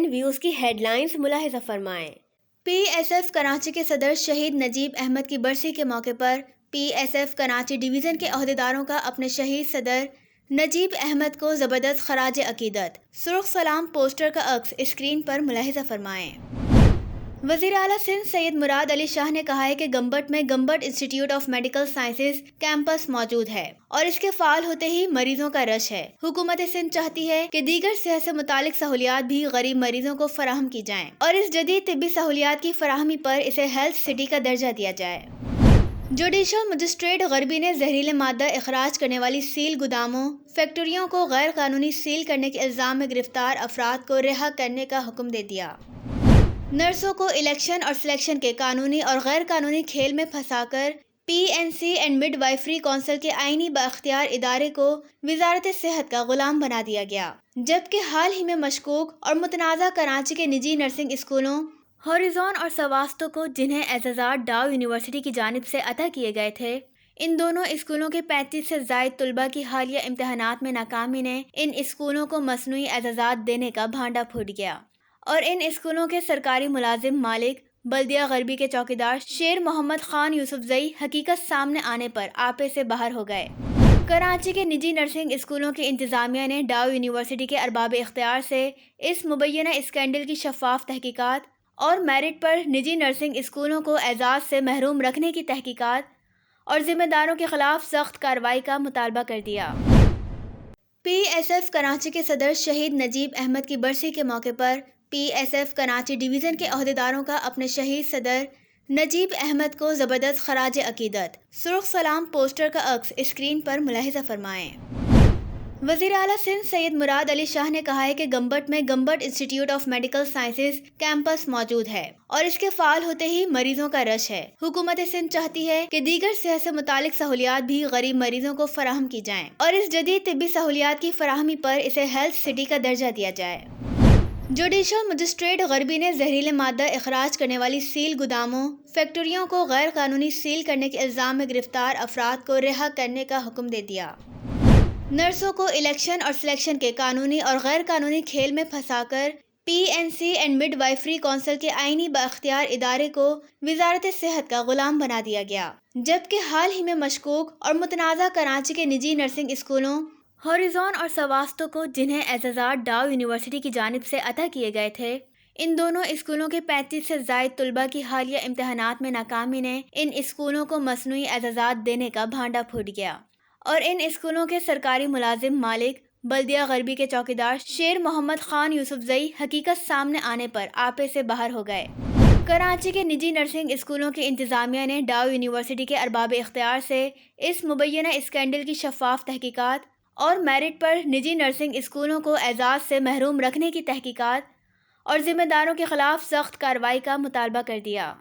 Current views کی head lines ملاحظہ فرمائیں۔ پی ایس ایف کراچی کے صدر شہید نجیب احمد کی برسی کے موقع پر P S F Karachi division کے عہدیداروں کا اپنے شہید صدر نجیب احمد کو زبردست خراج عقیدت سرخ سلام پوسٹر کا عکس اسکرین پر ملاحظہ فرمائیں۔ وزیر اعلیٰ سندھ سید مراد علی شاہ نے کہا ہے کہ گمبٹ میں گمبٹ انسٹی ٹیوٹ آف میڈیکل سائنسز کیمپس موجود ہے اور اس کے فعال ہوتے ہی مریضوں کا رش ہے۔ حکومت سندھ چاہتی ہے کہ دیگر صحت سے متعلق سہولیات بھی غریب مریضوں کو فراہم کی جائیں اور اس جدید طبی سہولیات کی فراہمی پر اسے ہیلتھ سٹی کا درجہ دیا جائے۔ جوڈیشل مجسٹریٹ غربی نے زہریلے مادہ اخراج کرنے والی سیل گوداموں فیکٹریوں کو غیر قانونی سیل کرنے کے الزام میں گرفتار افراد کو رہا کرنے کا حکم دے دیا۔ نرسوں کو الیکشن اور سلیکشن کے قانونی اور غیر قانونی کھیل میں پھنسا کر P N C and midwifery council کے آئینی بااختیار ادارے کو وزارت صحت کا غلام بنا دیا گیا، جبکہ حال ہی میں مشکوک اور متنازع کراچی کے نجی نرسنگ اسکولوں ہاریزون اور سواستو کو جنہیں اعزازات ڈاؤ یونیورسٹی کی جانب سے عطا کیے گئے تھے، ان دونوں اسکولوں کے 35 سے زائد طلباء کی حالیہ امتحانات میں ناکامی نے ان اسکولوں کو مصنوعی اعزازات دینے کا بھانڈا پھوٹ گیا اور ان اسکولوں کے سرکاری ملازم مالک بلدیہ غربی کے چوکیدار شیر محمد خان یوسف زئی حقیقت سامنے آنے پر آپے سے باہر ہو گئے۔ کراچی کے نجی نرسنگ اسکولوں کی انتظامیہ نے ڈاؤ یونیورسٹی کے ارباب اختیار سے اس مبینہ اسکینڈل کی شفاف تحقیقات اور میرٹ پر نجی نرسنگ اسکولوں کو اعزاز سے محروم رکھنے کی تحقیقات اور ذمہ داروں کے خلاف سخت کارروائی کا مطالبہ کر دیا۔ پی ایس ایف کراچی کے صدر شہید نجیب احمد کی برسی کے موقع پر P S F Karachi division کے عہدیداروں کا اپنے شہید صدر نجیب احمد کو زبردست خراج عقیدت سرخ سلام پوسٹر کا عکس اسکرین پر ملاحظہ فرمائیں۔ وزیر اعلیٰ سندھ سید مراد علی شاہ نے کہا ہے کہ گمبٹ میں گمبٹ انسٹی ٹیوٹ آف میڈیکل سائنسز کیمپس موجود ہے اور اس کے فعال ہوتے ہی مریضوں کا رش ہے۔ حکومت سندھ چاہتی ہے کہ دیگر صحت سے متعلق سہولیات بھی غریب مریضوں کو فراہم کی جائیں اور اس جدید طبی سہولیات کی فراہمی پر اسے ہیلتھ سٹی کا درجہ دیا جائے۔ جوڈیشل مجسٹریٹ غربی نے زہریلے مادہ اخراج کرنے والی سیل گوداموں فیکٹریوں کو غیر قانونی سیل کرنے کے الزام میں گرفتار افراد کو رہا کرنے کا حکم دے دیا۔ نرسوں کو الیکشن اور سلیکشن کے قانونی اور غیر قانونی کھیل میں پھنسا کر P N C and midwifery council کے آئینی بااختیار ادارے کو وزارت صحت کا غلام بنا دیا گیا، جبکہ حال ہی میں مشکوک اور متنازع کراچی کے نجی نرسنگ اسکولوں ہاریزون اور سواستو کو جنہیں اعزازات ڈاؤ یونیورسٹی کی جانب سے عطا کیے گئے تھے، ان دونوں اسکولوں کے 35 سے زائد طلباء کی حالیہ امتحانات میں ناکامی نے ان اسکولوں کو مصنوعی اعزازات دینے کا بھانڈا پھوٹ گیا اور ان اسکولوں کے سرکاری ملازم مالک بلدیہ غربی کے چوکیدار شیر محمد خان یوسف زئی حقیقت سامنے آنے پر آپے سے باہر ہو گئے۔ کراچی کے نجی نرسنگ اسکولوں کی انتظامیہ نے ڈاؤ یونیورسٹی کے ارباب اختیار سے اس مبینہ اسکینڈل کی شفاف تحقیقات اور میرٹ پر نجی نرسنگ اسکولوں کو اعزاز سے محروم رکھنے کی تحقیقات اور ذمہ داروں کے خلاف سخت کارروائی کا مطالبہ کر دیا۔